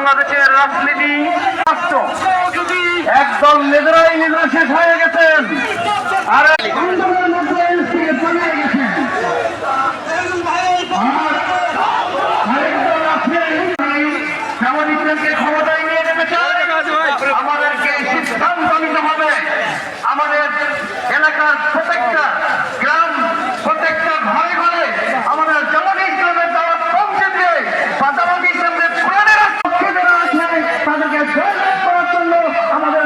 বাংলাদেশের রাজনীতি একদল নিজেরাই নিজেরা শেষ হয়ে গেছেন আর ক্ষমতায় নিয়ে যেতে চায়। আমাদেরকে সিদ্ধান্ত নিতে হবে। আমাদের এলাকার প্রত্যেকটা গ্রাম, প্রত্যেকটা ঘরে ঘরে আমাদের জামাত ইসলামের দাওয়াত পৌঁছে দিয়ে জামাত ইসলামের কোরআনের পক্ষে যারা আছে তাদেরকে জয়লাভ করার জন্য আমাদের